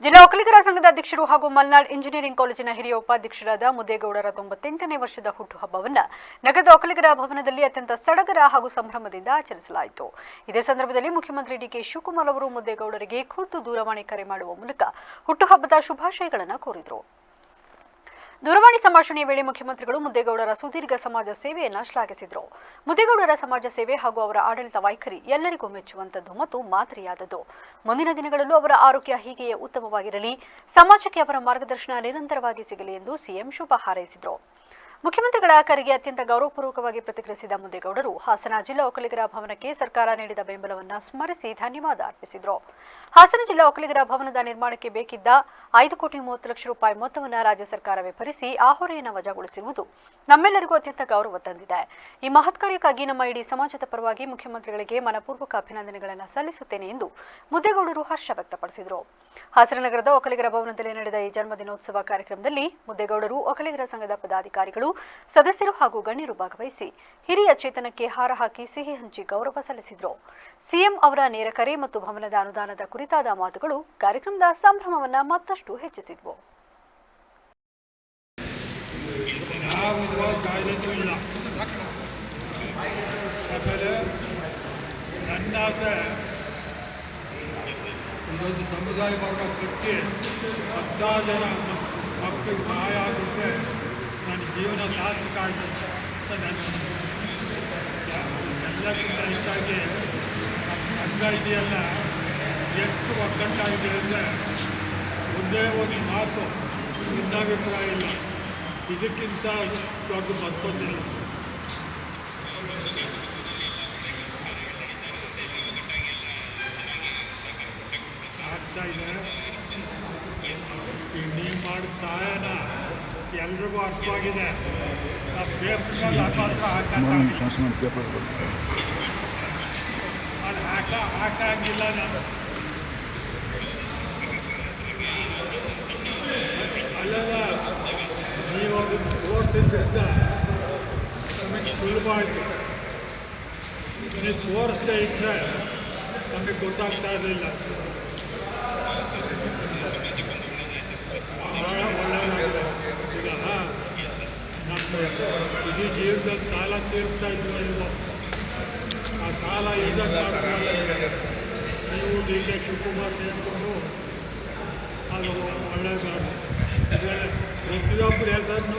ಜಿಲ್ಲಾ ಒಕ್ಕಲಿಗರ ಸಂಘದ ಅಧ್ಯಕ್ಷರು ಹಾಗೂ ಮಲ್ನಾಡ್ ಇಂಜಿನಿಯರಿಂಗ್ ಕಾಲೇಜಿನ ಹಿರಿಯ ಉಪಾಧ್ಯಕ್ಷರಾದ ಮುದೇಗೌಡರ 98ನೇ ವರ್ಷದ ಹುಟ್ಟುಹಬ್ಬವನ್ನು ನಗರದ ಒಕ್ಕಲಿಗರ ಭವನದಲ್ಲಿ ಅತ್ಯಂತ ಸಡಗರ ಹಾಗೂ ಸಂಭ್ರಮದಿಂದ ಆಚರಿಸಲಾಯಿತು. ಇದೇ ಸಂದರ್ಭದಲ್ಲಿ ಮುಖ್ಯಮಂತ್ರಿ ಡಿಕೆ ಶಿವಕುಮಾರ್ ಅವರು ಮುದೇಗೌಡರಿಗೆ ಖುದ್ದು ದೂರವಾಣಿ ಕರೆ ಮಾಡುವ ಮೂಲಕ ಹುಟ್ಟುಹಬ್ಬದ ಶುಭಾಶಯಗಳನ್ನು ಕೋರಿದರು. ದೂರವಾಣಿ ಸಂಭಾಷಣೆಯ ವೇಳೆ ಮುಖ್ಯಮಂತ್ರಿಗಳು ಮುದೇಗೌಡರ ಸುದೀರ್ಘ ಸಮಾಜ ಸೇವೆಯನ್ನು ಶ್ಲಾಘಿಸಿದರು. ಮುದೇಗೌಡರ ಸಮಾಜ ಸೇವೆ ಹಾಗೂ ಅವರ ಆಡಳಿತ ವೈಖರಿ ಎಲ್ಲರಿಗೂ ಮೆಚ್ಚುವಂತದ್ದು ಮತ್ತು ಮಾದರಿಯಾದದ್ದು. ಮುಂದಿನ ದಿನಗಳಲ್ಲೂ ಅವರ ಆರೋಗ್ಯ ಹೀಗೆಯೇ ಉತ್ತಮವಾಗಿರಲಿ, ಸಮಾಜಕ್ಕೆ ಅವರ ಮಾರ್ಗದರ್ಶನ ನಿರಂತರವಾಗಿ ಸಿಗಲಿ ಎಂದು ಸಿಎಂ ಶುಭ ಹಾರೈಸಿದರು. ಮುಖ್ಯಮಂತ್ರಿಗಳ ಕರೆಗೆ ಅತ್ಯಂತ ಗೌರವಪೂರ್ವಕವಾಗಿ ಪ್ರತಿಕ್ರಿಯಿಸಿದ ಮುದೇಗೌಡರು ಹಾಸನ ಜಿಲ್ಲಾ ಒಕ್ಕಲಿಗರ ಭವನಕ್ಕೆ ಸರ್ಕಾರ ನೀಡಿದ ಬೆಂಬಲವನ್ನು ಸ್ಮರಿಸಿ ಧನ್ಯವಾದ ಅರ್ಪಿಸಿದರು. ಹಾಸನ ಜಿಲ್ಲಾ ಒಕ್ಕಲಿಗರ ಭವನದ ನಿರ್ಮಾಣಕ್ಕೆ ಬೇಕಿದ್ದ 5,30,00,000 ರೂಪಾಯಿ ಮೊತ್ತವನ್ನು ರಾಜ್ಯ ಸರ್ಕಾರವೇ ಭರಿಸಿ ಆ ಹೊರೆಯನ್ನು ವಜಾಗೊಳಿಸಿರುವುದು ನಮ್ಮೆಲ್ಲರಿಗೂ ಅತ್ಯಂತ ಗೌರವ ತಂದಿದೆ. ಈ ಮಹತ್ ಕಾರ್ಯಕ್ಕಾಗಿ ನಮ್ಮ ಇಡೀ ಸಮಾಜದ ಪರವಾಗಿ ಮುಖ್ಯಮಂತ್ರಿಗಳಿಗೆ ಮನಪೂರ್ವಕ ಅಭಿನಂದನೆಗಳನ್ನು ಸಲ್ಲಿಸುತ್ತೇನೆ ಎಂದು ಮುದೇಗೌಡರು ಹರ್ಷ ವ್ಯಕ್ತಪಡಿಸಿದರು. ಹಾಸನ ನಗರದ ಒಕ್ಕಲಿಗರ ಭವನದಲ್ಲಿ ನಡೆದ ಈ ಜನ್ಮದಿನೋತ್ಸವ ಕಾರ್ಯಕ್ರಮದಲ್ಲಿ ಮುದೇಗೌಡರು, ಒಕ್ಕಲಿಗರ ಸಂಘದ ಪದಾಧಿಕಾರಿಗಳು, ಸದಸ್ಯರು ಹಾಗೂ ಗಣ್ಯರು ಭಾಗವಹಿಸಿ ಹಿರಿಯ ಚೇತನಕ್ಕೆ ಹಾರ ಹಾಕಿ ಸಿಹಿ ಹಂಚಿ ಗೌರವ ಸಲ್ಲಿಸಿದರು. ಸಿಎಂ ಅವರ ನೇರ ಕರೆ ಮತ್ತು ಭವನದ ಅನುದಾನದ ಕುರಿತಾದ ಮಾತುಗಳು ಕಾರ್ಯಕ್ರಮದ ಸಂಭ್ರಮವನ್ನು ಮತ್ತಷ್ಟು ಹೆಚ್ಚಿಸಿದವು. ಇದೊಂದು ಸಮುದಾಯ ಭಾಗ ಕಟ್ಟಿ 10 ಜನ ಮಕ್ಕಳಿಗೆ ಸಹಾಯ ಆಗುತ್ತೆ. ನನ್ನ ಜೀವನ ಸಾರ್ಥಕ ಆಯಿತು ಅಂತ ನಾನು ಎಲ್ಲಕ್ಕಿಂತ ಹೆಚ್ಚಾಗಿ ಸಂಘ ಇದೆಯಲ್ಲ ಎಷ್ಟು ಒಗ್ಗಟ್ಟಾಗಿದೆ ಅಂದರೆ ಒಂದೇ ಒಂದು ಮಾತು ಭಿನ್ನಾಭಿಪ್ರಾಯ ಇಲ್ಲ. ಇದಕ್ಕಿಂತ ದೊಡ್ಡ ಮತ್ತೊಂದಿಲ್ಲ. ಆಗ್ತಾ ಇದೆ. ಈಗ ನೀವು ಮಾಡಿದ ಸಹಾಯನ ಎಲ್ರಿಗೂ ಅರ್ಥವಾಗಿದೆ. ಅದು ಹಾಕಾಗಿಲ್ಲ. ನಾನು ಅಲ್ಲೆಲ್ಲ ನೀವು ಅದನ್ನು ತೋರಿಸಿದ್ರಿಂದ ನಮಗೆ ಸುಲಭ ಆಯಿತು. ನೀವು ತೋರಿಸದೇ ಇದ್ದರೆ ನಮಗೆ ಗೊತ್ತಾಗ್ತಾ ಇರಲಿಲ್ಲ. ಒಳ್ಳೆಯದಾಗಿದೆ. ಈಗ ನಮ್ಮ ಇಡೀ ಜೀವನದಲ್ಲಿ ಸಾಲ ತೀರಿಸ್ತಾ ಇದ್ವು ಇಲ್ವೋ, ಆ ಸಾಲ ಈಗ ನೀವು ಡಿ ಕೆ ಶಿವಕುಮಾರ್ ಸೇರಿಕೊಂಡು ಅದು ಒಳ್ಳೆಯದು. ಪ್ರತಿಯೊಬ್ಬರ ಹೆಸರನ್ನು